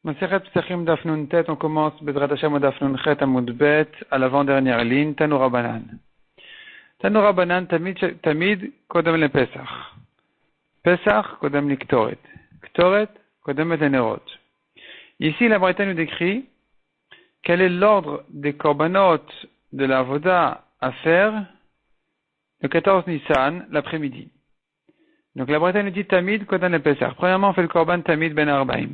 Maseret Psachim Daf Nun Tet, on commence Bezrat Hashem Daf Nun Chet Amud Bet à l'avant-dernière ligne, Tanura Banan. Tanura Banan Tamid Kodem le Pesach. Pesach Kodem le Ktoret. Ktoret Kodem le Nerot. Ici, la Braïta nous décrit quel est l'ordre des korbanot de la Voda à faire le 14 Nissan, l'après-midi. Donc la Braïta nous dit Tamid Kodem le Pesach. Premièrement, on fait le korban Tamid Ben Arbaim.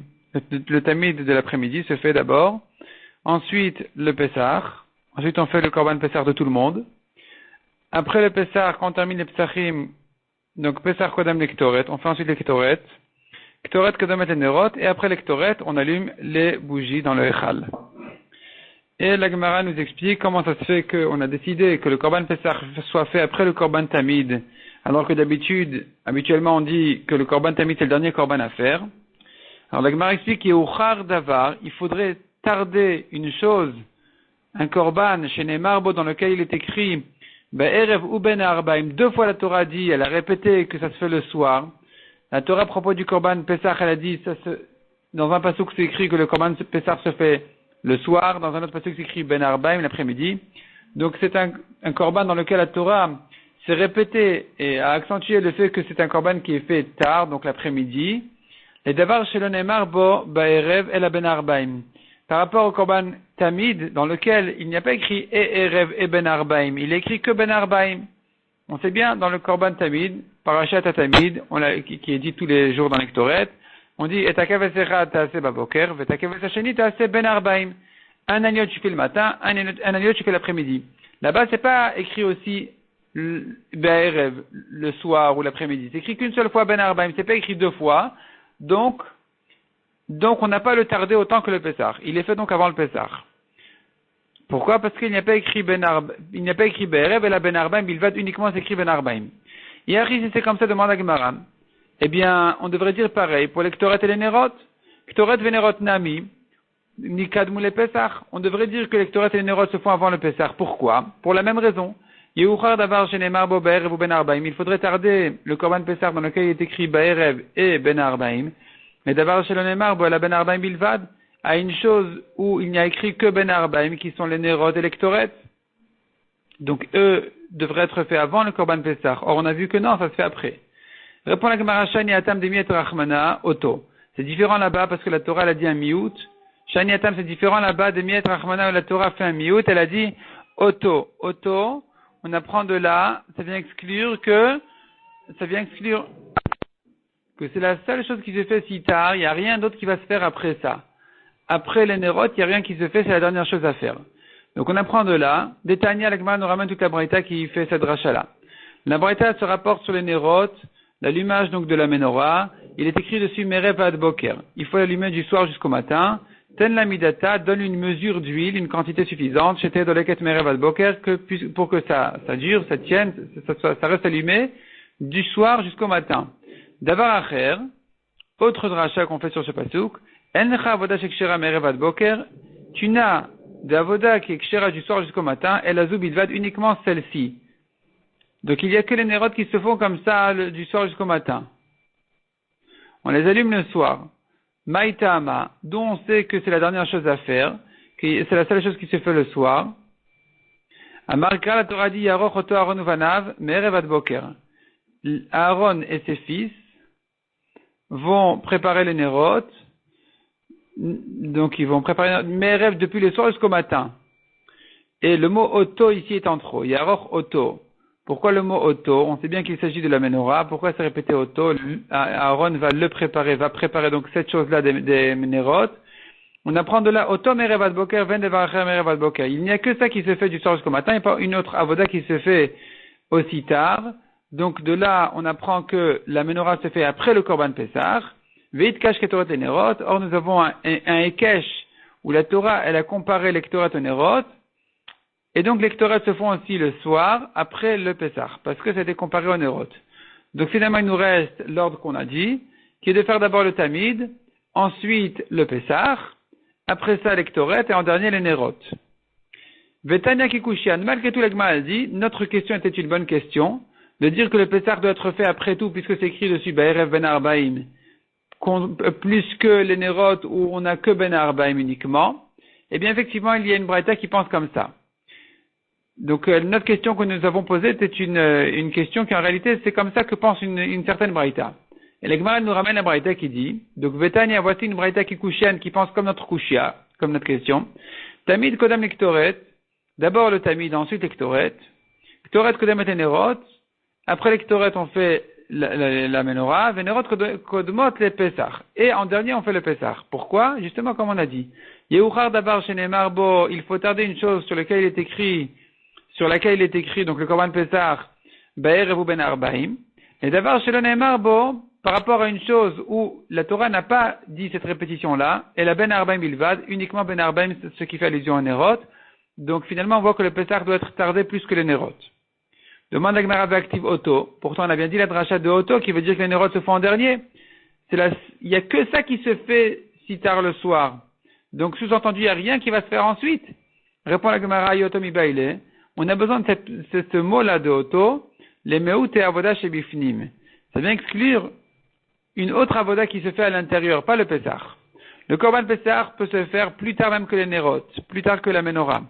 Le tamid de l'après-midi se fait d'abord, ensuite le Pessah, ensuite on fait le korban Pessah de tout le monde. Après le Pessah, quand on termine les Psachim, donc Pessah Kodem les Ktoret, on fait ensuite les Ktoret, Ktoret Kodem et Nerot, et après les Ktoret, on allume les bougies dans le Echal. Et la Gemara nous explique comment ça se fait qu'on a décidé que le korban Pessah soit fait après le korban Tamid, alors que habituellement on dit que le korban Tamid c'est le dernier korban à faire. Alors la Gemara explique qu'il il faudrait tarder une chose, un korban chez Nemarbo dans lequel il est écrit Be'erev ou Ben Arbaim. Deux fois la Torah dit, elle a répété que ça se fait le soir. La Torah à propos du korban Pesach, elle a dit, dans un pasuk c'est écrit que le korban Pesach se fait le soir, dans un autre pasuk c'est écrit Ben Arbaim l'après-midi. Donc c'est un korban dans lequel la Torah s'est répétée et a accentué le fait que c'est un korban qui est fait tard, donc l'après-midi. Et d'abord, chez le Neymar, Ba'erev et la Ben Arbaim. Par rapport au Korban Tamid, dans lequel il n'y a pas écrit Erev et Ben Arbaim, il est écrit que Ben Arbaim. On sait bien, dans le Korban Tamid, Parashat Tamid, qui est dit tous les jours dans l'Ektoret, on dit, Et akavesecha ta'ase baboker, et akavesacheni ta'ase Ben Arbaim. Un agneau tu fais le matin, un agneau tu fais l'après-midi. Là-bas, c'est pas écrit aussi Ba'erev, le soir ou l'après-midi. C'est écrit qu'une seule fois Ben Arbaim, c'est pas écrit deux fois. Donc, on n'a pas le tardé autant que le Pessah. Il est fait donc avant le Pessah. Pourquoi? Parce qu'il n'y a pas écrit il n'y a pas écrit Be'erev et la Ben Arbaim, il va uniquement s'écrire Ben Arbaim. Et Harry, si c'est comme ça, demande à Gemara. Eh bien, on devrait dire pareil pour les Ktoret et les Nerot. Ktoret venerot nami, nikadmu le Pessah. On devrait dire que les Ktoret et les Nerot se font avant le Pessah. Pourquoi? Pour la même raison. Yehuchar davar shenemar bo Be'erev ou Ben Arbaim. Il faudrait tarder le korban Pessah dans lequel il est écrit Be'erev et Ben Arbaim. Mais davar shenemar bo la Ben Arbaim bilvad à une chose où il n'y a écrit que Ben Arbaim qui sont les Nerot et les Ktoret. Donc eux devraient être faits avant le korban Pessah. Or on a vu que non, ça se fait après. Répond la Gemara Shani Atam demiet Rachmana Oto. C'est différent là-bas parce que la Torah elle a dit un miout. Shani Atam c'est différent là-bas demiet Rachmana où la Torah fait un miout. Elle a dit Oto. Oto. On apprend de là, ça vient exclure que c'est la seule chose qui se fait si tard, il n'y a rien d'autre qui va se faire après ça. Après les Nerot, il n'y a rien qui se fait, c'est la dernière chose à faire. Donc on apprend de là, Détania, la Gemara nous ramène toute la Braïta qui fait cette dracha-là. La Braïta se rapporte sur les Nerot, l'allumage donc de la Menorah, il est écrit dessus Merev ad Boker. Il faut l'allumer du soir jusqu'au matin. Ten la midata donne une mesure d'huile, une quantité suffisante, chez Tedoleket Merev ad Boker, pour que ça dure, ça tienne, ça reste allumé, du soir jusqu'au matin. Davar acher, autre dracha qu'on fait sur ce pasuk, Encha avoda shekshera Merev ad Boker, tu n'as d'avoda qui est kshera du soir jusqu'au matin, et la zubidvad uniquement celle-ci. Donc il n'y a que les nérotes qui se font comme ça du soir jusqu'au matin. On les allume le soir. Maïtama, d'où on sait que c'est la dernière chose à faire, que c'est la seule chose qui se fait le soir. Amarka, la Torah dit Yaroch oto Aaron uvanav, merev ad boker. Aaron et ses fils vont préparer les nérotes, donc ils vont préparer merev depuis le soir jusqu'au matin. Et le mot oto ici est en trop. Yaroch oto. Pourquoi le mot oto? On sait bien qu'il s'agit de la menorah. Pourquoi c'est répété oto? Aaron va préparer donc cette chose-là des nérotes. On apprend de là, oto merevad boker, ven devacher merevad boker. Il n'y a que ça qui se fait du soir jusqu'au matin, et pas une autre avoda qui se fait aussi tard. Donc de là, on apprend que la menorah se fait après le korban Pessah. Veit kash ketoret et nerot. Or nous avons un ekesh où la Torah, elle a comparé les ketoret et nerot. Et donc les Ktoret se font aussi le soir, après le Pessah, parce que c'était comparé au Nerot. Donc finalement il nous reste l'ordre qu'on a dit, qui est de faire d'abord le Tamid, ensuite le Pessah, après ça les Ktoret, et en dernier les Nerot. Vetania Kikushian, malgré tout l'Agma a dit, notre question était une bonne question, de dire que le Pessah doit être fait après tout, puisque c'est écrit dessus, Ba'erev ben Arbaim. plus que les Nerot où on n'a que Ben Arbaim uniquement, eh bien effectivement il y a une braïta qui pense comme ça. Donc notre question que nous avons posée était une question qui en réalité c'est comme ça que pense une certaine braïta. Et l'Egmara nous ramène la braïta qui dit, donc Vetania, voici une braïta qui couchienne, qui pense comme notre kushia, comme notre question. Tamid kodam lektoret, d'abord le tamid, ensuite lektoret. Ktoret kodam et nerot, après lektoret on fait la menorah, venerot kodmot le pesach. Et en dernier on fait le pesach. Pourquoi? Justement comme on a dit. Yehuchar dabar shenemar bo, il faut tarder une chose sur laquelle il est écrit, donc le korban pesach, ba'er evu ben arbaim. Et davar shelo neemar bo, par rapport à une chose où la Torah n'a pas dit cette répétition-là, et la ben arbaim bilvad, uniquement ben arbaim, ce qui fait allusion à Nerot. Donc finalement, on voit que le Pesach doit être tardé plus que le Nerot. Demande la Gemara active Auto. Pourtant, on a bien dit la dracha de Auto, qui veut dire que les Nerot se font en dernier. Il y a que ça qui se fait si tard le soir. Donc sous-entendu, il n'y a rien qui va se faire ensuite. Répond la Gemara Yoto mi baile. On a besoin de ce mot-là de Auto, les meut et avoda chez bifnim. Ça vient exclure une autre avoda qui se fait à l'intérieur, pas le Pesach. Le Korban Pesach peut se faire plus tard même que les Nerot, plus tard que la Menorah.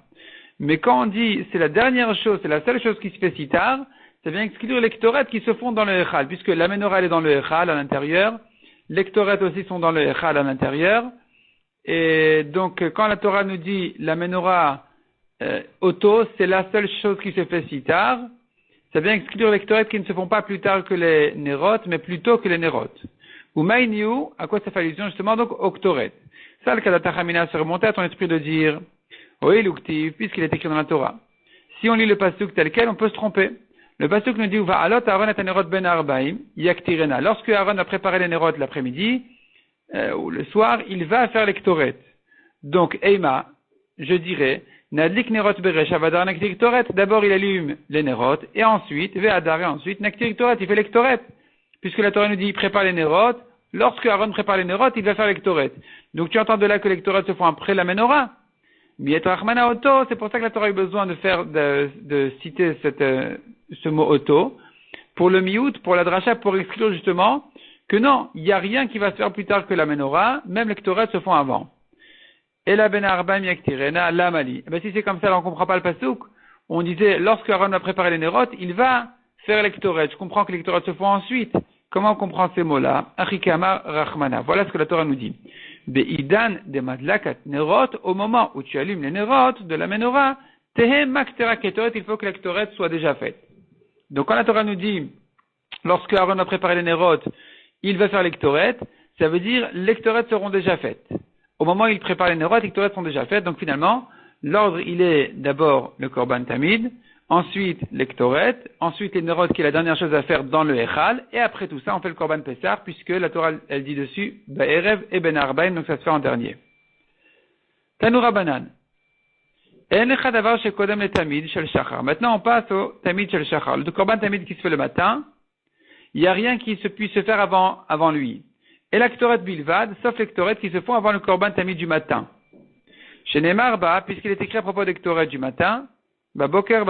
Mais quand on dit c'est la dernière chose, c'est la seule chose qui se fait si tard, ça vient exclure les Ktoret qui se font dans le Echal, puisque la Menorah elle est dans le Echal à l'intérieur, les Ktoret aussi sont dans le Echal à l'intérieur, et donc quand la Torah nous dit la Menorah auto, c'est la seule chose qui se fait si tard, ça vient exclure les Ktoret qui ne se font pas plus tard que les Nerot, mais plus tôt que les Nerot. Ou Maïniou, à quoi ça fait allusion justement donc au Ktoret. Ça, le Kadatachamina se remontait à ton esprit de dire, oui, l'uktiv, puisqu'il est écrit dans la Torah. Si on lit le pasuk tel quel, on peut se tromper. Le pasuk nous dit, va alot Aaron et Nerot ben arbaim, yaktirena. Lorsque Aaron a préparé les Nerot l'après-midi, ou le soir, il va faire les Ktoret. Donc, Eima, je dirais, Nadlik Nerot beresh avadar naktir Ktoret. D'abord, il allume les Nerot, et ensuite, ve'adar, et ensuite, naktir Ktoret, il fait les Ktoret. Puisque la Torah nous dit, il prépare les Nerot, lorsque Aaron prépare les Nerot, il va faire les Ktoret. Donc, tu entends de là que les Ktoret se font après la Menorah. Miet Rachmana Auto, c'est pour ça que la Torah a eu besoin de citer ce mot auto, pour le miout, pour la dracha, pour exclure justement que non, il n'y a rien qui va se faire plus tard que la Menorah, même les Ktoret se font avant. Et la Ben Arbaim Yaktirena, la Mali. Ben, si c'est comme ça, alors on ne comprend pas le pasuk. On disait, lorsque Aaron va préparer les Nerot, il va faire les Ktoret. Je comprends que les Ktoret se font ensuite. Comment on comprend ces mots-là? Achikama Rachmana. Voilà ce que la Torah nous dit. Be'idan de madlakat nerot, au moment où tu allumes les nerot de la menorah, tehem maktera ketoret, il faut que la ketoret soit déjà faite. Donc quand la Torah nous dit, lorsque Aaron a préparé les nerot, il va faire les ketoret, ça veut dire les ketoret seront déjà faites. Au moment où il prépare les nerot, les ketoret sont déjà faites. Donc finalement, l'ordre il est d'abord le korban tamid, ensuite les ketoret, ensuite les nerot qui est la dernière chose à faire dans le echal, et après tout ça on fait le korban pesach, puisque la Torah elle dit dessus ba'erev et ben arbaim, donc ça se fait en dernier. Tanura banan. En lecha davar shekodem le tamid shel shachar. Maintenant on passe au tamid shel shachar. Le korban tamid qui se fait le matin, il n'y a rien qui puisse se faire avant lui. Et la ketoret bilvad, sauf les ketoret qui se font avant le korban tamid du matin. Chez Neymar ba, puisqu'il est écrit à propos des ketoret du matin, Baboker.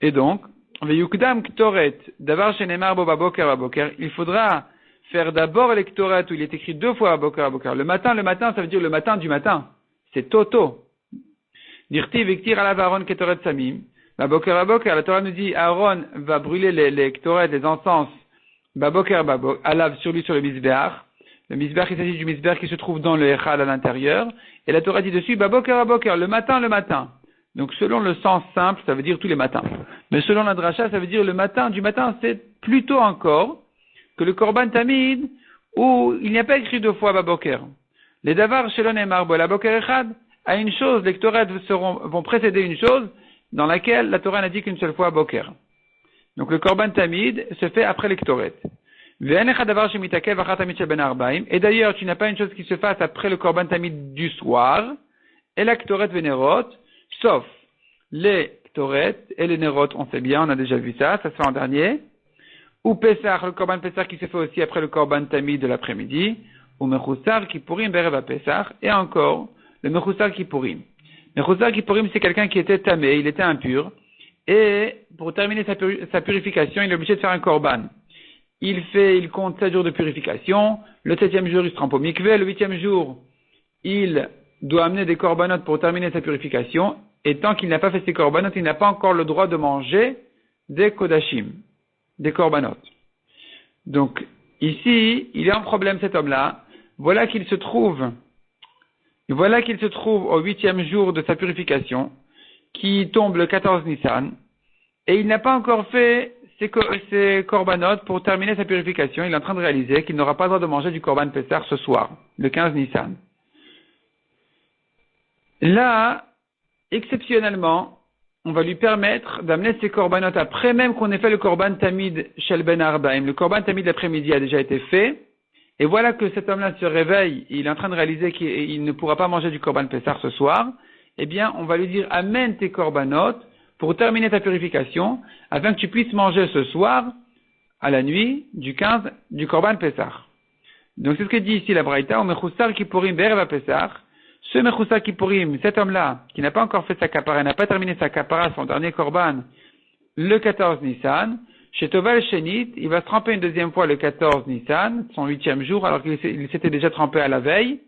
Et donc, Veyukdam Ktoret, Davar Shenemar Bo Baboker, il faudra faire d'abord les Ktoret où il est écrit deux fois Baboker. Le matin, ça veut dire le matin du matin. C'est Toto. Dirti Viktir Alav Aaron Ketoret Samim. Baboker, la Torah nous dit Aaron va brûler les Ktoret, les encens, Baboker, Alav sur lui sur le Misbeach. Le misbeach, il s'agit du misbeach qui se trouve dans le echal à l'intérieur. Et la Torah dit dessus, baboker, le matin. Donc selon le sens simple, ça veut dire tous les matins. Mais selon la dracha, ça veut dire le matin. Du matin, c'est plutôt encore que le korban tamid, où il n'y a pas écrit deux fois baboker. Les davar shelon et marbo, la boker echad, à une chose, les ktoret vont précéder une chose dans laquelle la Torah n'a dit qu'une seule fois boker. Donc le korban tamid se fait après les ktoret. Et d'ailleurs, tu n'as pas une chose qui se fasse après le korban tamid du soir, et la ktoret venerot, sauf les ktoret et les nerot, on sait bien, on a déjà vu ça se fait en dernier, ou Pesach, le korban Pesach qui se fait aussi après le korban tamid de l'après-midi, ou mechusar kippurim berev Pesach, et encore, le mechusar kippurim. Mechusar kippurim, c'est quelqu'un qui était tamé, il était impur, et pour terminer sa purification, il est obligé de faire un korban. il compte 7 jours de purification. Le 7e jour, il se trempe au mikvé. Le 8e jour, il doit amener des korbanot pour terminer sa purification. Et tant qu'il n'a pas fait ses korbanot, il n'a pas encore le droit de manger des kodashim, des korbanot. Donc, ici, il est en problème cet homme-là. Voilà qu'il se trouve au 8e jour de sa purification, qui tombe le 14 Nissan, et il n'a pas encore fait ses korbanot pour terminer sa purification. Il est en train de réaliser qu'il n'aura pas le droit de manger du korban Pessah ce soir, le 15 Nissan. Là, exceptionnellement, on va lui permettre d'amener ses korbanot après même qu'on ait fait le korban tamid shel ben arbaim. Le korban tamid l'après-midi a déjà été fait. Et voilà que cet homme-là se réveille, il est en train de réaliser qu'il ne pourra pas manger du korban Pessah ce soir. Eh bien, on va lui dire, amène tes korbanot pour terminer ta purification, afin que tu puisses manger ce soir, à la nuit, du 15, du korban Pessah. Donc c'est ce que dit ici la Braïta, au mechoussar kippurim be'erev Pessah. Ce mechoussar kippurim, cet homme-là, qui n'a pas encore fait sa kapara, n'a pas terminé sa kapara, son dernier korban, le 14 Nissan, chez Toval Shenit, il va se tremper une deuxième fois le 14 Nissan, son 8e jour, alors qu'il s'était déjà trempé à la veille.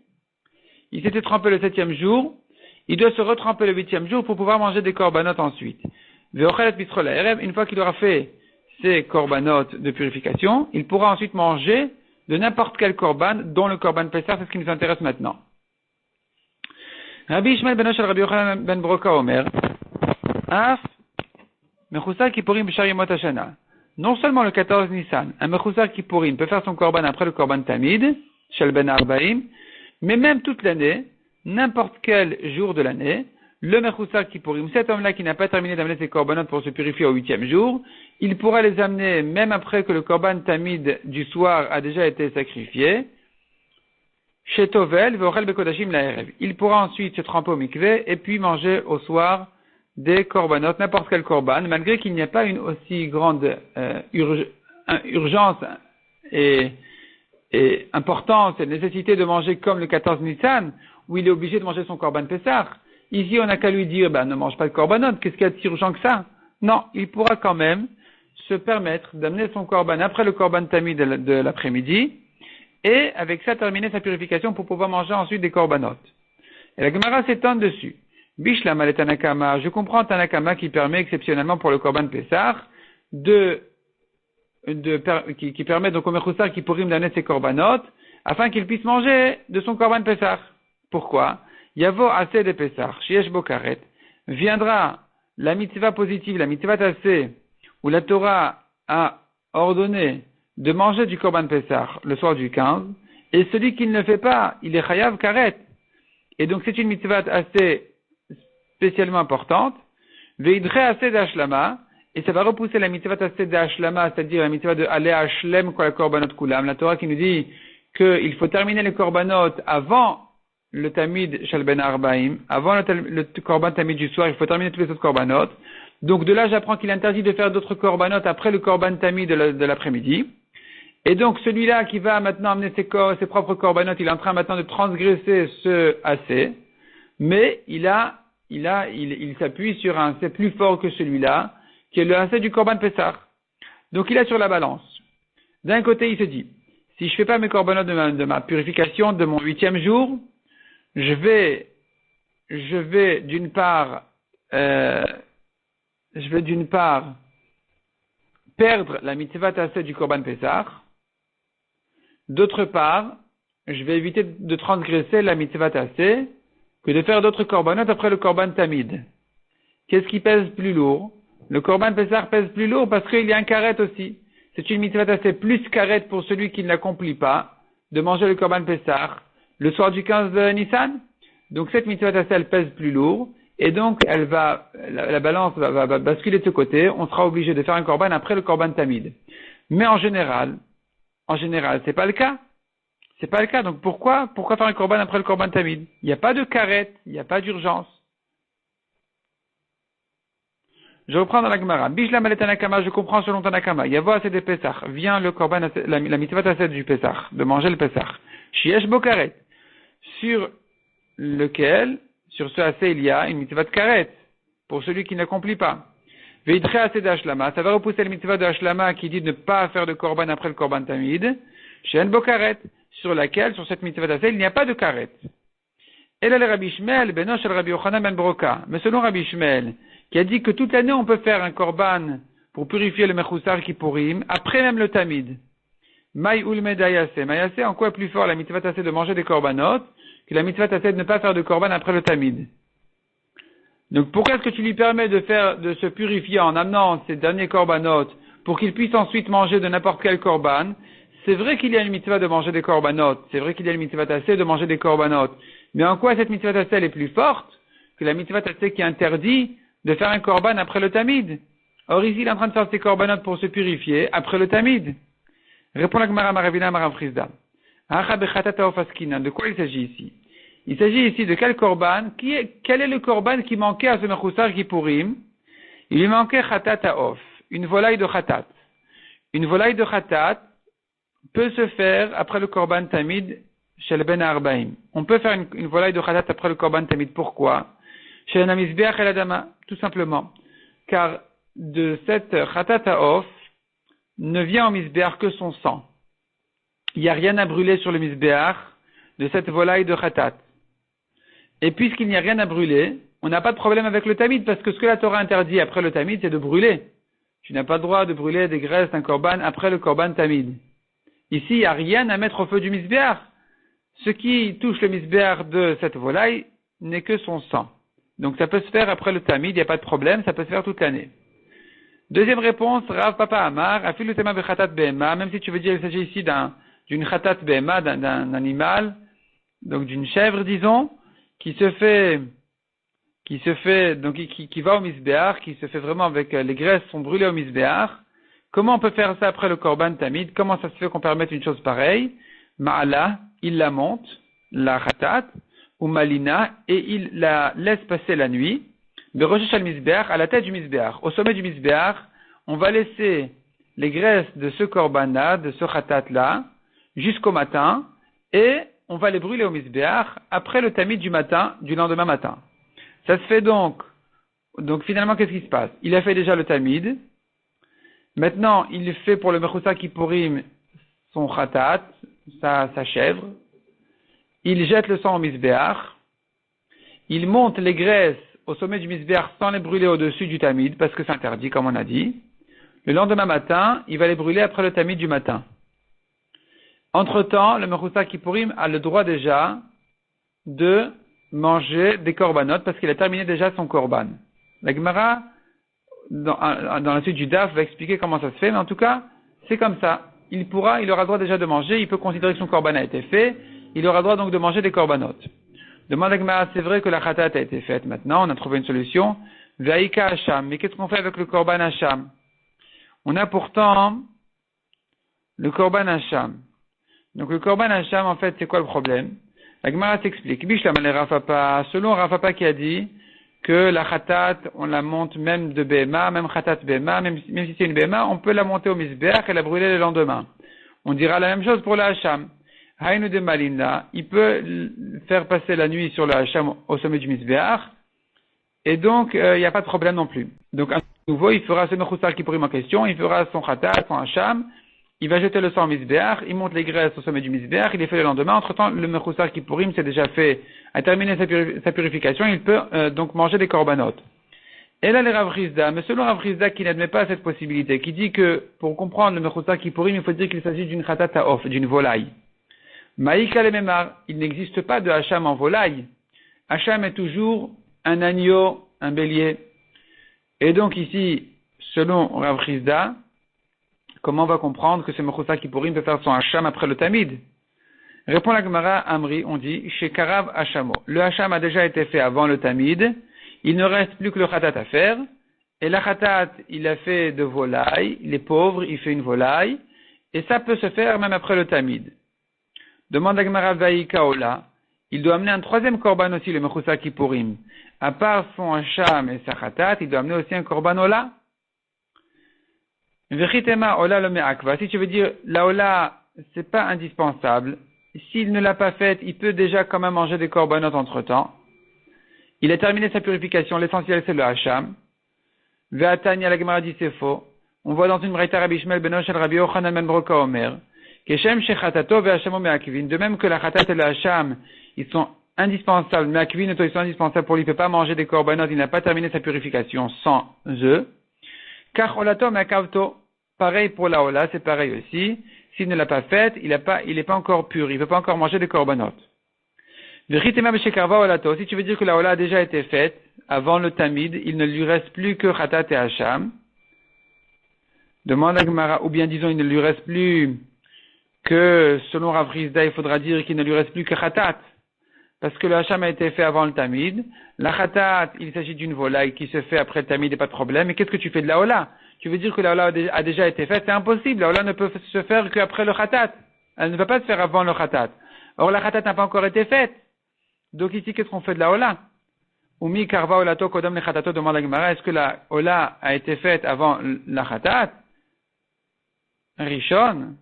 Il s'était trempé le 7e jour. Il doit se retremper le 8e jour pour pouvoir manger des korbanot ensuite. Une fois qu'il aura fait ses korbanot de purification, il pourra ensuite manger de n'importe quel korban, dont le korban Pessah, c'est ce qui nous intéresse maintenant. Rabbi Ishmael ben Oshel Rabbi Yochanan ben Broka Omer, Af, Mechoussar Kippurim b'shar yemot hashana. Non seulement le 14 Nissan, un Mechoussar Kippurim peut faire son korban après le korban Tamid, shel ben arbaim, mais même toute l'année, n'importe quel jour de l'année, le Mechoussar Kippurim, cet homme-là qui n'a pas terminé d'amener ses korbanot pour se purifier au 8e jour, il pourra les amener même après que le korban Tamid du soir a déjà été sacrifié, chez Tovel, Ve'ochel bekodashim la'erev. Il pourra ensuite se tremper au mikvé et puis manger au soir des korbanot, n'importe quel korban, malgré qu'il n'y ait pas une aussi grande urgence et importance et nécessité de manger comme le 14 Nissan, où il est obligé de manger son korban Pessah. Ici, on n'a qu'à lui dire, ne mange pas de korbanot, qu'est-ce qu'il y a de si urgent que ça? Non, il pourra quand même se permettre d'amener son korban après le korban tamid de l'après-midi, et avec ça terminer sa purification pour pouvoir manger ensuite des korbanot. Et la Gemara s'étend dessus. Bishlam al Tanakama, je comprends Tanakama qui permet exceptionnellement pour le korban Pessah qui permet donc au Mechoussar qui pourrit d'amener ses korbanot afin qu'il puisse manger de son korban Pessah. Pourquoi? Yavo assez de Pessah, Shiesh Bokaret, viendra la mitzvah positive, la mitzvah tassé, où la Torah a ordonné de manger du korban Pessah le soir du 15, et celui qui ne le fait pas, il est chayav karet. Et donc c'est une mitzvah assez spécialement importante, veidre assez d'ashlama, et ça va repousser la mitzvah assez d'ashlama, c'est-à-dire la mitzvah de aller ashlem kol korbanot kulam, la Torah qui nous dit qu'il faut terminer les korbanot avant le tamid shel ben arbaim, avant le korban tamid du soir, il faut terminer tous les autres korbanot. Donc de là j'apprends qu'il est interdit de faire d'autres korbanot après le korban tamid de l'après-midi. Et donc celui-là qui va maintenant amener ses propres korbanot, il est en train maintenant de transgresser ce assez, mais il s'appuie sur un assez plus fort que celui-là, qui est le assez du korban Pessah. Donc il est sur la balance. D'un côté il se dit, si je fais pas mes korbanot de ma purification de mon 8e jour, je vais d'une part perdre la mitzvah tassé du korban Pessah. D'autre part, je vais éviter de transgresser la mitzvah tassé que de faire d'autres korbanot après le korban tamid. Qu'est-ce qui pèse plus lourd? Le korban Pessah pèse plus lourd parce qu'il y a un karet aussi. C'est une mitzvah tassé plus karet pour celui qui ne l'accomplit pas, de manger le korban Pessah le soir du 15 Nissan. Donc cette mitzvah tassé, elle pèse plus lourd, et donc la balance va basculer de ce côté, on sera obligé de faire un korban après le korban tamid. Mais en général, c'est pas le cas. C'est pas le cas. Donc pourquoi faire un korban après le korban tamid? Il n'y a pas de karet, il n'y a pas d'urgence. Je reprends dans la Gemara. Bishlam al Tanakama, je comprends selon Tanakama. Yavo assez de Pessah. Vient le korban, la mitzvah tassé du Pessah, de manger le Pessah. Shiesh bo karet. Sur ce assez, il y a une mitzvah de karet, pour celui qui n'accomplit pas. Ça va repousser le mitzvah de Hashlama qui dit de ne pas faire de korban après le korban tamid. Chez En Bokaret, sur cette mitzvah d'Asel, il n'y a pas de karet. Et là, le Rabbi Shmuel, benosh el Rabbi Yochanan ben Broka. Mais selon Rabbi Shmuel, qui a dit que toute l'année on peut faire un korban pour purifier le mechoussar kippurim, après même le tamid. Maï ulme dayase. Mayase, en quoi est plus fort la mitzvah tassé de manger des korbanot que la mitzvah tassé de ne pas faire de korban après le tamid? Donc pourquoi est-ce que tu lui permets de se purifier en amenant ces derniers korbanot pour qu'il puisse ensuite manger de n'importe quel korban? C'est vrai qu'il y a une mitzvah de manger des korbanot, c'est vrai qu'il y a une mitzvah tassé de manger des korbanot, mais en quoi cette mitzvah tassé est plus forte que la mitzvah tassé qui interdit de faire un korban après le tamid? Or ici il est en train de faire ses korbanot pour se purifier après le tamid. Répond la Gemara Maravina Marav Frisda. De quoi il s'agit ici? Il s'agit ici de quel korban? Quel est le korban qui manquait à ce mechoussar kippurim? Il lui manquait chatat haof, une volaille de chatat. Une volaille de chatat peut se faire après le korban tamid chez le ben arbaim. On peut faire une volaille de chatat après le korban tamid. Pourquoi? Chez un misbeach el adama, tout simplement. Car de cette chatat haof ne vient au misbeach que son sang. Il n'y a rien à brûler sur le misbeach de cette volaille de chatat. Et puisqu'il n'y a rien à brûler, on n'a pas de problème avec le tamid, parce que ce que la Torah interdit après le tamid, c'est de brûler. Tu n'as pas le droit de brûler des graisses d'un korban après le korban tamid. Ici, il n'y a rien à mettre au feu du misbeach. Ce qui touche le misbeach de cette volaille n'est que son sang. Donc ça peut se faire après le tamid, il n'y a pas de problème, ça peut se faire toute l'année. Deuxième réponse, Rav Papa Amar, Afilu tema bechatat behema, même si tu veux dire qu'il s'agit ici d'une chatat behema, d'un animal, donc d'une chèvre, disons, qui va au misbeach, qui se fait vraiment avec les graisses sont brûlées au misbeach. Comment on peut faire ça après le korban tamid? Comment ça se fait qu'on permette une chose pareille? Ma'ala, il la monte, la chatat, ou malina, et il la laisse passer la nuit. Berosh al misbeach, à la tête du misbeach, au sommet du misbeach, on va laisser les graisses de ce korban-là, de ce chatat-là, jusqu'au matin, et on va les brûler au misbeach après le tamid du matin, du lendemain matin. Ça se fait donc finalement, qu'est-ce qui se passe? Il a fait déjà le tamid. Maintenant, il fait pour le mechoussar kippurim son chatat, sa chèvre. Il jette le sang au misbeach. Il monte les graisses au sommet du misbeach sans les brûler au-dessus du tamid, parce que c'est interdit, comme on a dit. Le lendemain matin, il va les brûler après le tamid du matin. Entre-temps, le mechoussar kippurim a le droit déjà de manger des korbanot parce qu'il a terminé déjà son korban. La Gemara, dans la suite du Daf, va expliquer comment ça se fait, mais en tout cas, c'est comme ça. Il aura le droit déjà de manger, il peut considérer que son korban a été fait, il aura le droit donc de manger des korbanot. Demande la Gemara, c'est vrai que la chatat a été faite maintenant, on a trouvé une solution. Vaïka Hacham, mais qu'est-ce qu'on fait avec le korban Hacham? On a pourtant le korban Hacham. Donc le korban Hacham, en fait, c'est quoi le problème? La Gemara s'explique. Selon Rav Papa qui a dit que la chatat, on la monte même de Behema, même chatat Behema, même si c'est une Behema, on peut la monter au misbeach et la brûler le lendemain. On dira la même chose pour le Hacham. Haïnu de Malinda, il peut faire passer la nuit sur le Hacham au sommet du misbeach, et donc il n'y a pas de problème non plus. Donc à nouveau, il fera ce mechoussar kippurim en question, il fera son chatat, son Hacham, il va jeter le sang au misbeach, il monte les graisses au sommet du misbeach, il les fait le lendemain. Entre-temps, le mechoussar kippurim s'est déjà fait, a terminé sa purification, il peut donc manger des korbanot. Et là, les Rav Rizda, mais selon Rav Rizda qui n'admet pas cette possibilité, qui dit que pour comprendre le mechoussar kippurim, il faut dire qu'il s'agit d'une chatat haof, d'une volaille. Maïka le memar, il n'existe pas de hacham en volaille. Hacham est toujours un agneau, un bélier. Et donc ici, selon Rav Rizda, comment on va comprendre que ce mechoussar kippurim peut faire son hacham après le tamid? Répond la Gemara Amri, on dit, chez Karav Hachamo. Le hacham a déjà été fait avant le tamid, il ne reste plus que le chatat à faire, et la chatat, il a fait de volaille, il est pauvre, il fait une volaille, et ça peut se faire même après le tamid. Demande la Gemara Vaïka Ola, il doit amener un troisième korban aussi, le mechoussar kippurim. À part son hacham et sa chatat, il doit amener aussi un korban Ola. Vechitema Ola le me'akva. Si tu veux dire, la Ola, c'est pas indispensable. S'il ne l'a pas faite, il peut déjà quand même manger des korbanot entre temps. Il a terminé sa purification, l'essentiel c'est le hacham. Ve'atanya, la Gemara dit c'est faux. On voit dans une braïta Rabbi Ishmael ben Oshel Rabbi Yochanan ben Broka Omer, Keshem shechatato ve'hashamo me'akvin. De même que la chatat et le hacham, ils sont indispensables, me'akvin, ils sont indispensables pour lui, il ne peut pas manger des korbanot, il n'a pas terminé sa purification sans eux. Car olato me'akavto. Pareil pour la ola, c'est pareil aussi. S'il ne l'a pas faite, il n'est pas encore pur, il ne peut pas encore manger des korbanot. Si tu veux dire que la ola a déjà été faite avant le tamid, il ne lui reste plus que khatat et hacham. Demande à Gemara, ou bien disons, il ne lui reste plus que, selon Rav Rizda, il faudra dire qu'il ne lui reste plus que khatat. Parce que le hacham a été fait avant le tamid. La khatat, il s'agit d'une volaille qui se fait après le tamid et pas de problème. Et qu'est-ce que tu fais de la ola? Tu veux dire que la ola a déjà été faite? C'est impossible. La ola ne peut se faire qu'après le khatat. Elle ne peut pas se faire avant le khatat. Or, la khatat n'a pas encore été faite. Donc ici, qu'est-ce qu'on fait de la ola? Umi karva olato kodam le khatato, demande la Gemara, est-ce que la ola a été faite avant la khatat? Rishon,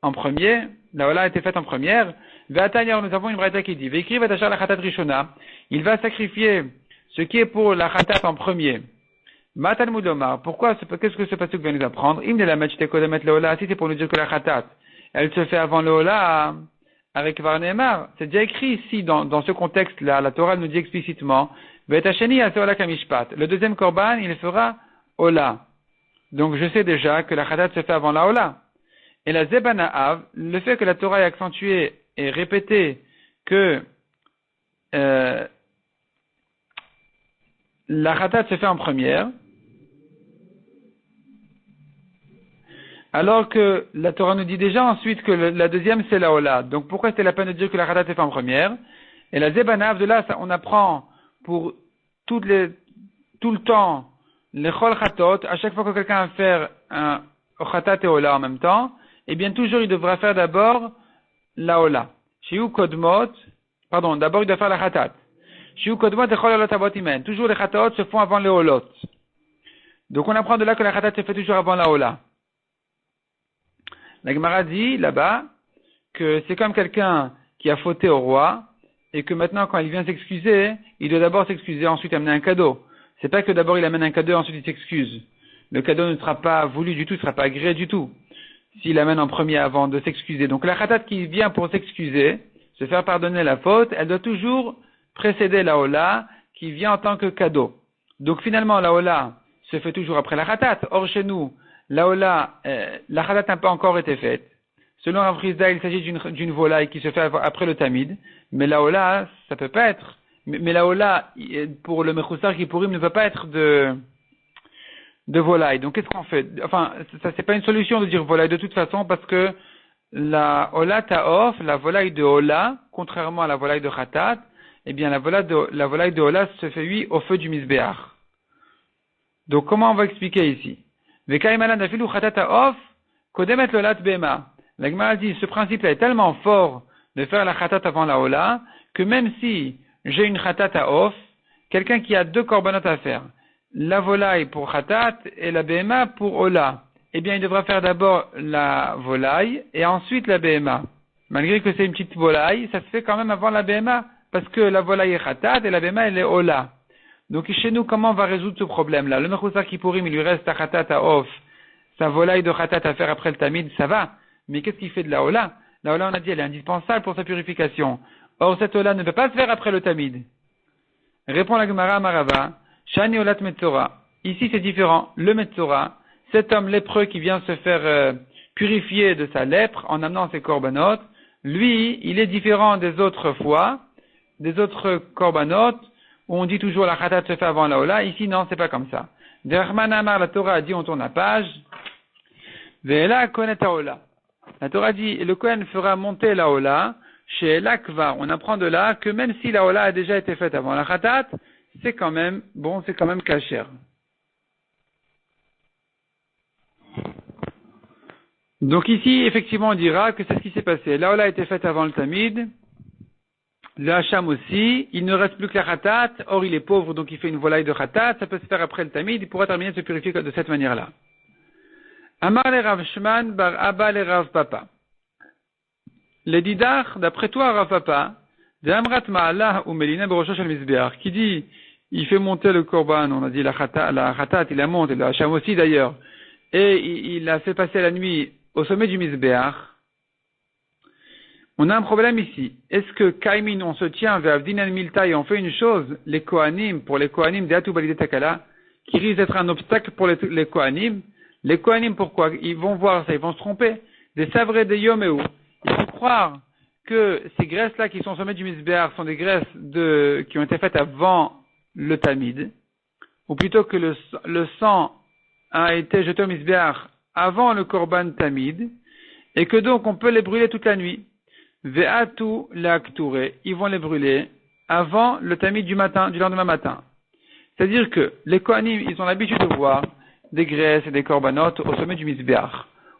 en premier, la ola a été faite en première. Ve'atanya, nous avons une braïta qui dit, ve'ikri vatachar la khatat rishona, il va sacrifier ce qui est pour la khatat en premier. Matan Moudomar, qu'est-ce que ce pasuk vient nous apprendre? Im ne la metchite kodemet le ola, si c'est pour nous dire que la khatat, elle se fait avant le ola, avec Varnemar, c'est déjà écrit ici, dans ce contexte-là, la Torah nous dit explicitement, ve'tacheni ase ola kamishpat. Le deuxième korban, il fera ola. Donc je sais déjà que la khatat se fait avant la ola. Et la zebanaav, le fait que la Torah ait accentué et répété que la khatat se fait en première, alors que la Torah nous dit déjà ensuite que la deuxième c'est la ola. Donc pourquoi c'était la peine de dire que la khatat se fait en première? Et la zebanaav, de là, on apprend pour tout le temps, les chol khatot, à chaque fois que quelqu'un va faire un khatat et ola en même temps, eh bien toujours il devra faire d'abord la ola. Shiu kodmot, d'abord il doit faire la khatat. Shiu kodmot et chol olot avot imen. Toujours les khatot se font avant les olot. Donc on apprend de là que la khatat se fait toujours avant la ola. La Gemara dit là-bas que c'est comme quelqu'un qui a fauté au roi et que maintenant quand il vient s'excuser, il doit d'abord s'excuser, ensuite amener un cadeau. C'est pas que d'abord il amène un cadeau et ensuite il s'excuse. Le cadeau ne sera pas voulu du tout, ne sera pas agréé du tout, s'il amène en premier avant de s'excuser. Donc la khatat qui vient pour s'excuser, se faire pardonner la faute, elle doit toujours précéder la ola qui vient en tant que cadeau. Donc finalement la ola se fait toujours après la khatat. Or chez nous, la ola, la khatat n'a pas encore été faite. Selon Rav Rizda, il s'agit d'une volaille qui se fait après le tamid, mais la ola, ça peut pas être. Mais la ola, pour le mechoussar qui pourrim, ne peut pas être de volaille. Donc qu'est-ce qu'on fait? Enfin, ça c'est pas une solution de dire volaille de toute façon, parce que la ola ta'of, la volaille de ola, contrairement à la volaille de khatat, eh bien la volaille de ola se fait oui au feu du misbéach. Donc comment on va expliquer ici? Vekaimalan dafilu khatat ta'of, kodemet lolat bema. La Gemara dit, ce principe-là est tellement fort de faire la khatat avant la ola, que même si j'ai une khatat ta'of, quelqu'un qui a deux korbanot à faire, la volaille pour khatat et la BMA pour ola, eh bien il devra faire d'abord la volaille et ensuite la BMA. Malgré que c'est une petite volaille, ça se fait quand même avant la BMA, parce que la volaille est khatat et la BMA elle est ola. Donc chez nous, comment on va résoudre ce problème-là? Le mechoussar kippourim, il lui reste à khatat à off, sa volaille de khatat à faire après le tamid, ça va. Mais qu'est-ce qu'il fait de la ola? La ola, on a dit, elle est indispensable pour sa purification. Or cette ola ne peut pas se faire après le tamid. Répond la Gemara Marava, Shani olat metzora. Ici c'est différent. Le metzora, cet homme lépreux qui vient se faire purifier de sa lèpre en amenant ses korbanot, lui, il est différent des autres fois, des autres korbanot, où on dit toujours la khatat se fait avant la ola. Ici non, c'est pas comme ça. Derachman Amar, la Torah a dit, on tourne la page, Ve'ela konet haola. La Torah dit, le Kohen fera monter la ola chez l'akvar. On apprend de là que même si la ola a déjà été faite avant la khatat, c'est quand même kasher. Donc ici, effectivement, on dira que c'est ce qui s'est passé. La ola a été faite avant le tamid, le hacham aussi, il ne reste plus que la khatat, or il est pauvre, donc il fait une volaille de khatat, ça peut se faire après le tamid, il pourra terminer de se purifier de cette manière-là. Amar le Rav Shman bar Abba le Rav Papa. Le didar, d'après toi, Rav Papa, de Amrat Ma'alah ou Melina Berosho Shel Mizbeach, qui dit il fait monter le korban, on a dit la khatat, il la monte, et le hacham aussi d'ailleurs, et il a fait passer la nuit au sommet du Mizbeach, on a un problème ici. Est-ce que Kaimin, on se tient vers Avdinan Milta et on fait une chose, les Kohanim, pour les Kohanim d'Atu Balide Takala, qui risque d'être un obstacle pour les Kohanim? Les Kohanim, pourquoi? Ils vont voir ça, ils vont se tromper. Des savrés de Yomeu. Ils vont croire que ces graisses-là qui sont au sommet du Mizbeach sont des graisses qui ont été faites avant le Tamid, ou plutôt que le sang a été jeté au Mizbeach avant le Korban Tamid, et que donc on peut les brûler toute la nuit. Ve'atu la'akture, ils vont les brûler avant le Tamid du lendemain matin. C'est-à-dire que les Kohanim, ils ont l'habitude de voir des graisses et des korbanot au sommet du Mizbeach.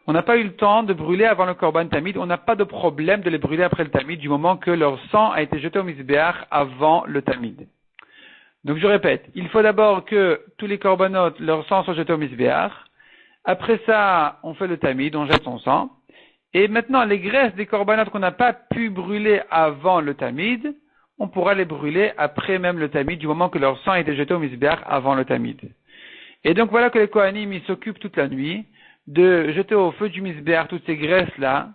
On n'a pas eu le temps de brûler avant le Korban Tamid, on n'a pas de problème de les brûler après le Tamid du moment que leur sang a été jeté au Mizbeach avant le Tamid. Donc je répète, il faut d'abord que tous les korbanot, leur sang soit jeté au Mizbeach. Après ça, on fait le Tamid, on jette son sang. Et maintenant, les graisses des korbanot qu'on n'a pas pu brûler avant le Tamid, on pourra les brûler après même le Tamid, du moment que leur sang a été jeté au Mizbeach avant le Tamid. Et donc voilà que les Kohanim, ils s'occupent toute la nuit de jeter au feu du Mizbeach toutes ces graisses-là,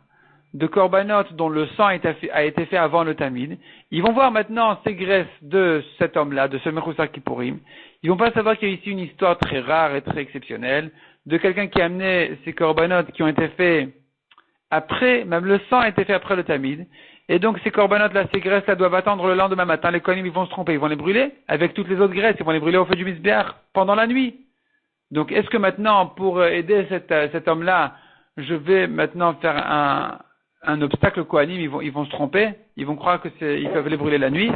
de korbanot dont le sang a été fait avant le Tamid. Ils vont voir maintenant ces graisses de cet homme-là, de ce Mechoussar Kippourim. Ils vont pas savoir qu'il y a ici une histoire très rare et très exceptionnelle de quelqu'un qui a amené ces korbanot qui ont été faits après, même le sang a été fait après le Tamid. Et donc ces korbanot-là, ces graisses-là doivent attendre le lendemain matin. Les Kohanim, ils vont se tromper, ils vont les brûler avec toutes les autres graisses, ils vont les brûler au feu du Mizbeach pendant la nuit. Donc est-ce que maintenant, pour aider cet homme-là, je vais maintenant faire un obstacle aux Kohanim, ils vont se tromper, ils vont croire ils peuvent les brûler la nuit?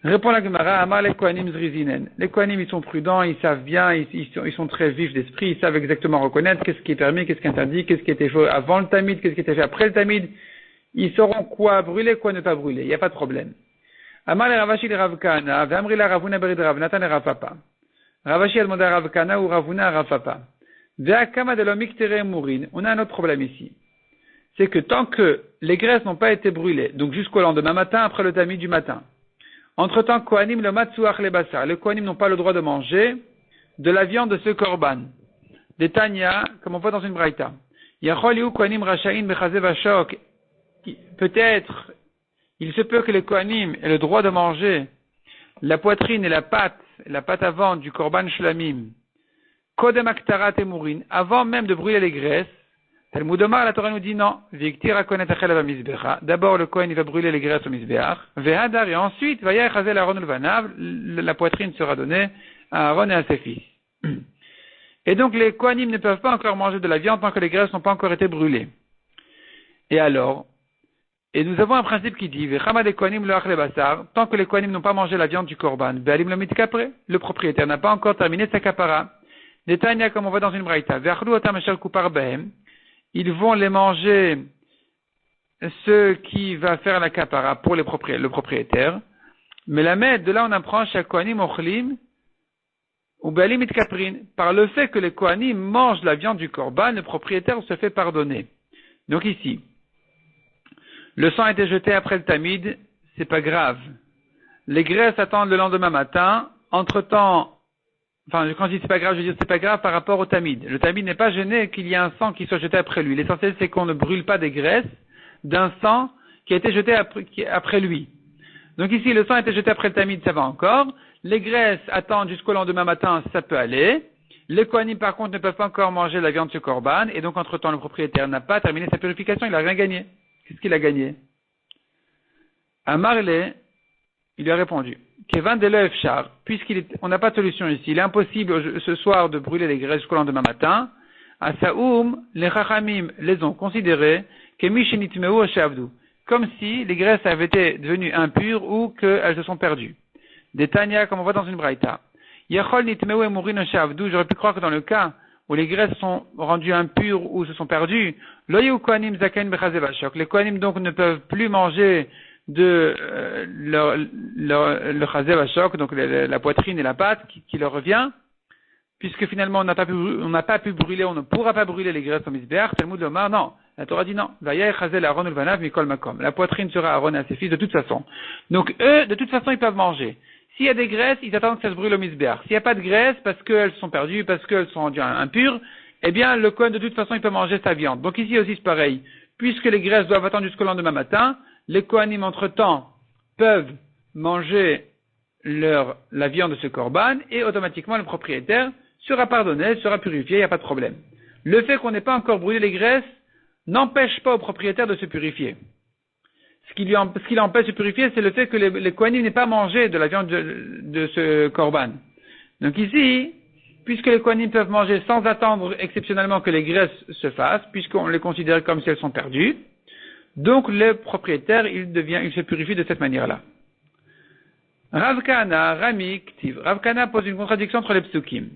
Répond la Gemara, Amar les Kohanim zrizinen. Les Kohanim, ils sont prudents, ils savent bien, ils sont très vifs d'esprit, ils savent exactement reconnaître qu'est-ce qui est permis, qu'est-ce qui est interdit, qu'est-ce qui était fait avant le Tamid, qu'est-ce qui était fait après le Tamid. Ils sauront quoi brûler, quoi ne pas brûler, il n'y a pas de problème. Amar les Ravashi les Rav Kahana, V'amri la Ravuna berid Rav Natan les Rav Papa. Ravashi a demandé à Rav Kahana ou Ravuna à Rav Papa. Ve'akama de l'omik tere mourin. On a un autre problème ici. C'est que tant que les graisses n'ont pas été brûlées, donc jusqu'au lendemain matin, après le Tamid du matin, entre-temps, Kohanim le matsuach le basar. Les Kohanim n'ont pas le droit de manger de la viande de ce korban. Des Tanya, comme on voit dans une braïta. Yachol yu Kohanim rasha'in bechaze vashok. Peut-être, il se peut que les Kohanim aient le droit de manger la poitrine et la pâte avant du korban shlamim. Kodem aktarat et mourin, avant même de brûler les graisses. Talmud Omar, la Torah nous dit non. D'abord, le Kohen, il va brûler les graisses au Mizbeach. Vehadar, et ensuite, va yachazel Aaron ulvanav, la poitrine sera donnée à Aaron et à ses fils. Et donc, les Kohanim ne peuvent pas encore manger de la viande tant que les graisses n'ont pas encore été brûlées. Et alors, et nous avons un principe qui dit, Vechama de Kohanim lo achle basar, tant que les Kohanim n'ont pas mangé la viande du Korban, Be'alim lo mitkapre, le propriétaire n'a pas encore terminé sa kapara. Netanya, comme on voit dans une braïta, Ve'achlu otam asher kupar behem, ils vont les manger, ceux qui va faire la kapara pour le propriétaire. Mais la med, de là on apprend chez Kohanim ochlim ou Be'alim mitkaprin. Par le fait que les Kohanim mangent la viande du Korban, le propriétaire se fait pardonner. Donc ici, le sang a été jeté après le Tamid, c'est pas grave. Les graisses attendent le lendemain matin. Entre-temps, quand je dis c'est pas grave, je veux dire c'est pas grave par rapport au Tamid. Le Tamid n'est pas gêné qu'il y ait un sang qui soit jeté après lui. L'essentiel c'est qu'on ne brûle pas des graisses d'un sang qui a été jeté après lui. Donc ici, le sang a été jeté après le Tamid, ça va encore. Les graisses attendent jusqu'au lendemain matin, ça peut aller. Les Kohanim par contre ne peuvent pas encore manger la viande de ce Korban, et donc entre-temps le propriétaire n'a pas terminé sa purification, il n'a rien gagné. Qu'est-ce qu'il a gagné? Amarle, il lui a répondu, Kevan de l'Efchar, puisqu'on n'a pas de solution ici, il est impossible ce soir de brûler les graisses jusqu'au lendemain matin, à Saoum, les Chachamim les ont considérés, Kemishinitmeu Shavdu, comme si les graisses avaient été devenues impures ou qu'elles se sont perdues. Des Tanya, comme on voit dans une braïta. Yachol nitmeu emurin Shavdu, j'aurais pu croire que dans le cas où les graisses sont rendues impures ou se sont perdues, Loyu Kohanim Zaken Bechazevashok, les Kohanim donc ne peuvent plus manger de le chazevashok, donc la poitrine et la pâte qui leur revient, puisque finalement on n'a pas pu brûler, on ne pourra pas brûler les graisses au Mizbeach. Talmud Omar, non. La Torah dit non. Vaya chazel Aaron ulvanav mikol makom. La poitrine sera Aaron et à ses fils de toute façon. Donc eux, de toute façon, ils peuvent manger. S'il y a des graisses, ils attendent que ça se brûle au misbéach. S'il n'y a pas de graisse, parce qu'elles sont perdues, parce qu'elles sont rendues impures, eh bien, le Kohen, de toute façon, il peut manger sa viande. Donc ici aussi, c'est pareil. Puisque les graisses doivent attendre jusqu'au lendemain matin, les Kohanim, entre-temps, peuvent manger la viande de ce korban, et automatiquement, le propriétaire sera pardonné, sera purifié, il n'y a pas de problème. Le fait qu'on n'ait pas encore brûlé les graisses n'empêche pas au propriétaire de se purifier. Ce qui l'empêche de se purifier, c'est le fait que les Kohanim n'aient pas mangé de la viande de ce korban. Donc ici, puisque les Kohanim peuvent manger sans attendre exceptionnellement que les graisses se fassent, puisqu'on les considère comme si elles sont perdues, donc le propriétaire, il se purifie de cette manière-là. Rav Kahana, Rami, Ktiv. Rav Kahana pose une contradiction entre les psukim.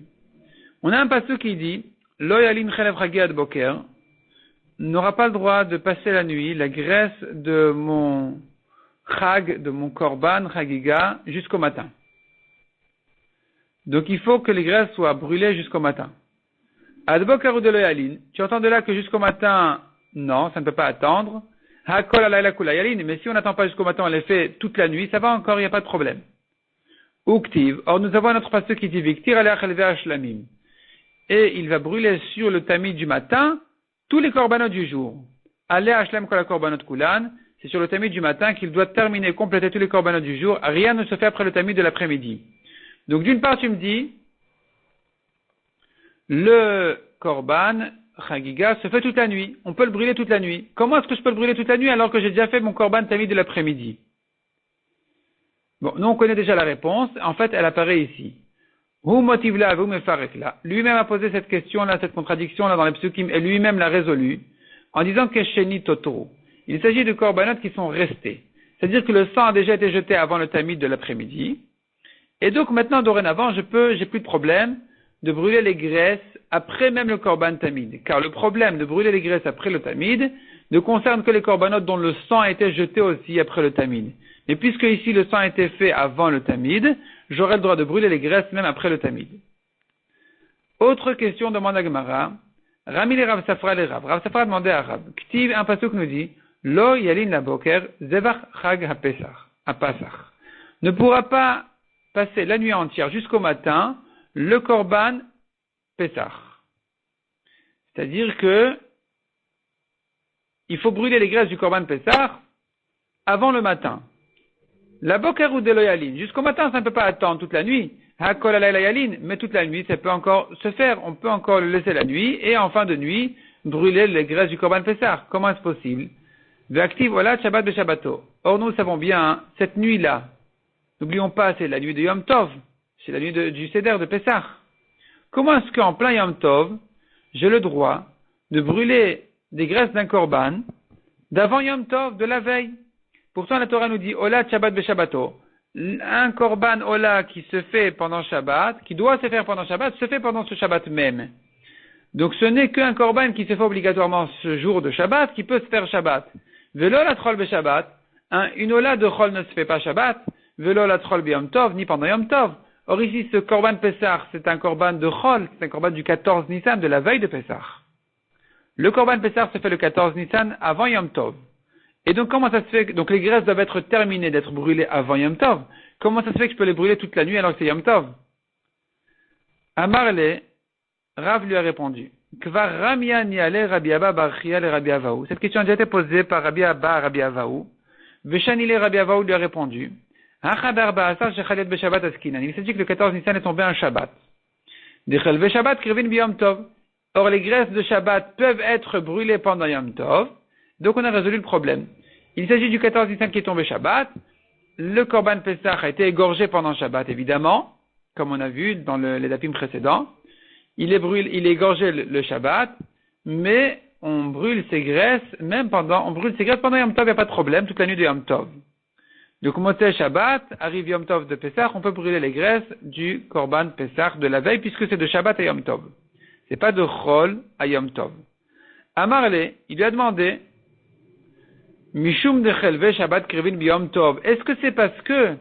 On a un pasuk qui dit, Lo yalin chelev chagi ad boker, n'aura pas le droit de passer la nuit, la graisse de mon chag, de mon korban, chagiga, jusqu'au matin. Donc il faut que les graisses soient brûlées jusqu'au matin. Ad boker ou de lo yalin, tu entends de là que jusqu'au matin, non, ça ne peut pas attendre. Hakol alayla kula yalin, mais si on n'attend pas jusqu'au matin, on les fait toute la nuit, ça va encore, il n'y a pas de problème. Uktiv, or nous avons un autre pasuk qui dit, Viktir alech elve ashlamim. Et il va brûler sur le tamis du matin tous les korbanot du jour. Allez ashlam kol korbanot kulan, c'est sur le tamis du matin qu'il doit terminer, compléter tous les korbanot du jour. Rien ne se fait après le tamis de l'après-midi. Donc d'une part tu me dis, le korban chagiga se fait toute la nuit. On peut le brûler toute la nuit. Comment est-ce que je peux le brûler toute la nuit alors que j'ai déjà fait mon korban tamis de l'après-midi? Bon, nous on connaît déjà la réponse. En fait, elle apparaît ici. Lui-même a posé cette question-là, cette contradiction-là dans les psukim, et lui-même l'a résolue, en disant que Sheni Toto. Il s'agit de korbanot qui sont restés. C'est-à-dire que le sang a déjà été jeté avant le tamid de l'après-midi. Et donc maintenant, dorénavant, j'ai plus de problème de brûler les graisses après même le korban tamid. Car le problème de brûler les graisses après le tamid ne concerne que les korbanot dont le sang a été jeté aussi après le tamid. Mais puisque ici le sang a été fait avant le tamid, j'aurai le droit de brûler les graisses même après le tamid. Autre question demande à Gemara. Rami les Rav Safra les Rav. Rav Safra a demandé à Rav. Ktiv, un pasuk nous dit, Lo yalin la boker zevach chag ha-pesach. Ne pourra pas passer la nuit entière jusqu'au matin le korban pesach. C'est-à-dire que il faut brûler les graisses du korban pesach avant le matin. La boker ou de loyalin. Jusqu'au matin, ça ne peut pas attendre toute la nuit. Hakol alayla yalin. Mais toute la nuit, ça peut encore se faire. On peut encore le laisser la nuit et en fin de nuit, brûler les graisses du korban pesach. Comment est-ce possible? Ve'aktiv voilà shabbat be'shabbato. Or, nous savons bien, cette nuit-là, n'oublions pas, c'est la nuit de Yom Tov. C'est la nuit du Seder de Pesach. Comment est-ce qu'en plein Yom Tov, j'ai le droit de brûler des graisses d'un korban d'avant Yom Tov, de la veille? Pourtant, la Torah nous dit, Ola Shabbat Beshabbato. Un korban Ola qui se fait pendant Shabbat, qui doit se faire pendant Shabbat, se fait pendant ce Shabbat même. Donc, ce n'est qu'un korban qui se fait obligatoirement ce jour de Shabbat, qui peut se faire Shabbat. Velo la Trol Beshabbat. Une Ola de Chol ne se fait pas Shabbat. Velo la Trol B'Yom Tov, ni pendant Yom Tov. Or, ici, ce korban Pessah, c'est un korban de Chol, c'est un korban du 14 Nissan, de la veille de Pessah. Le korban Pessah se fait le 14 Nissan avant Yom Tov. Et donc, comment ça se fait? Donc, les graisses doivent être terminées d'être brûlées avant Yom Tov. Comment ça se fait que je peux les brûler toute la nuit alors que c'est Yom Tov? Amarle, Rav lui a répondu. Kvar Ramia niale Rabbi Abba bar Chia le Rabbi Avaou. Cette question a déjà été posée par Rabbi Abba à Rabbi Avaou. Veshanile Rabbi Avaou lui a répondu. Hachadar ba'asar shechaliot beShabbat askinan. Il s'est dit que le 14 Nissan est tombé un Shabbat. Dechel veShabbat krivin b'Yom Tov. Or, les graisses de Shabbat peuvent être brûlées pendant Yom Tov. Donc, on a résolu le problème. Il s'agit du 14 Nissan qui est tombé Shabbat. Le Korban Pesach a été égorgé pendant Shabbat, évidemment, comme on a vu dans les dapim précédents. Il est égorgé le Shabbat, mais on brûle ses graisses, on brûle ses graisses pendant Yom Tov, il n'y a pas de problème, toute la nuit de Yom Tov. Donc, Motzei Shabbat, arrive Yom Tov de Pesach, on peut brûler les graisses du Korban Pesach de la veille, puisque c'est de Shabbat à Yom Tov. C'est pas de Chol à Yom Tov. Amarle, il lui a demandé, Mishum de Chelve Shabbat Krivin B'Yom Tov. Est-ce que c'est parce que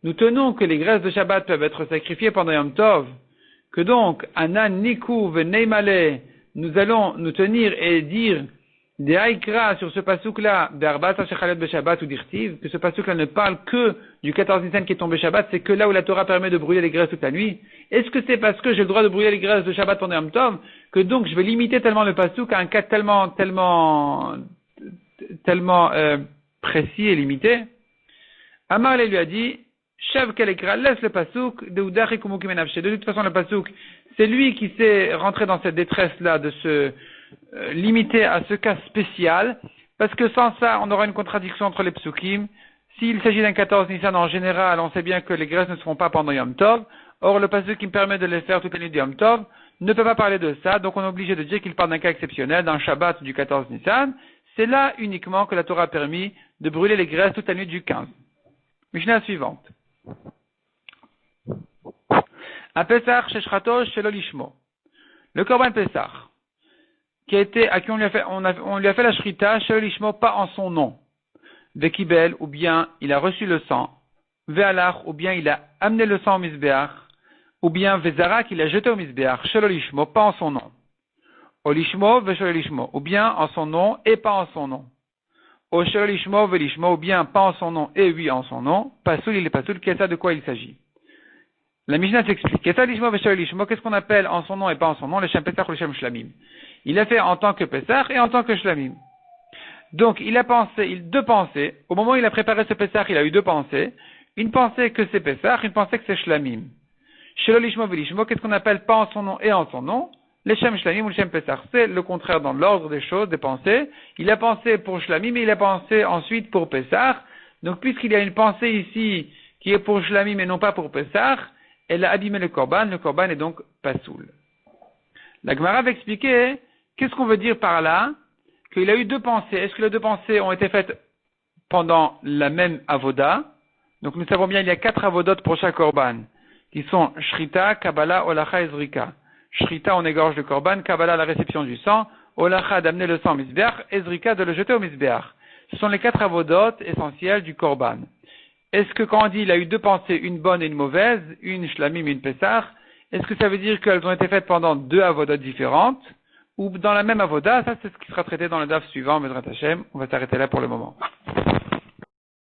nous tenons que les graisses de Shabbat peuvent être sacrifiées pendant Yom Tov, que donc, Anan Niku Veneimale, nous allons nous tenir et dire Des haïkra sur ce pasouk-là, d'Arbata Shechalot Beshabbat ou d'Irtiv, que ce pasouk-là ne parle que du 14 Nissan qui est tombé Shabbat, c'est que là où la Torah permet de brûler les graisses toute la nuit. Est-ce que c'est parce que j'ai le droit de brûler les graisses de Shabbat pendant Yom Tov, que donc je vais limiter tellement le pasouk à un cas tellement précis et limité? Amar lui a dit, Shav Kalekra, laisse le pasouk, de Udari Kumuki Menavche. De toute façon, le pasouk, c'est lui qui s'est rentré dans cette détresse-là de se limiter à ce cas spécial, parce que sans ça, on aura une contradiction entre les psukim. S'il s'agit d'un 14 Nissan en général, on sait bien que les graisses ne seront pas pendant Yom Tov. Or, le pasuk qui me permet de les faire toute la nuit de Yom Tov ne peut pas parler de ça, donc on est obligé de dire qu'il parle d'un cas exceptionnel, d'un Shabbat du 14 Nissan. C'est là uniquement que la Torah a permis de brûler les graisses toute la nuit du 15. Mishnah suivante. A Pesach Sheshrato Shelo Lishmo. Le Korban Pesach, on lui a fait la shrita Shelo Lishmo, pas en son nom. Vekibel, ou bien il a reçu le sang. Ve'alach, ou bien il a amené le sang au Mizbeach. Ou bien Vezarak, il a jeté au Mizbeach. Shelo Lishmo, pas en son nom. O Lishmo, Veshelo Lishmo, ou bien en son nom et pas en son nom. O Shelo Lishmo, Velishmo, ou bien pas en son nom et oui en son nom. Pasoul, il est pasoul, qu'est-ce de quoi il s'agit? La Mishnah s'explique. Qu'est-ce qu'on appelle en son nom et pas en son nom, le Shem Pesach ou le Shem Shlamim? Il a fait en tant que Pesach et en tant que Shlamim. Donc, il a pensé, deux pensées. Au moment où il a préparé ce Pesach, il a eu deux pensées. Une pensée que c'est Pesach, une pensée que c'est Shlamim. Shelo Lishmo Velishmo, qu'est-ce qu'on appelle pas en son nom et en son nom? Le Shem Shlamim ou le Shem Pesach. C'est le contraire dans l'ordre des choses, des pensées. Il a pensé pour Shlamim et il a pensé ensuite pour Pesach. Donc, puisqu'il y a une pensée ici qui est pour Shlamim et non pas pour Pesach, elle a abîmé le korban est donc pasoul. La Gemara va expliquer, qu'est-ce qu'on veut dire par là? Qu'il a eu deux pensées. Est-ce que les deux pensées ont été faites pendant la même avoda? Donc nous savons bien, il y a 4 avodot pour chaque korban, qui sont Shrita, Kabbalah, Olacha et Zrika. Shrita, on égorge le korban, Kabbalah, la réception du sang, Olacha, d'amener le sang au Mizbeach, et Zrika, de le jeter au Mizbeach. Ce sont les 4 avodot essentiels du korban. Est-ce que quand on dit il a eu deux pensées, une bonne et une mauvaise, une shlamim et une pesach, est-ce que ça veut dire qu'elles ont été faites pendant deux avodas différentes, ou dans la même avoda? Ça, c'est ce qui sera traité dans le daf suivant, Bezrat Hashem. On va s'arrêter là pour le moment.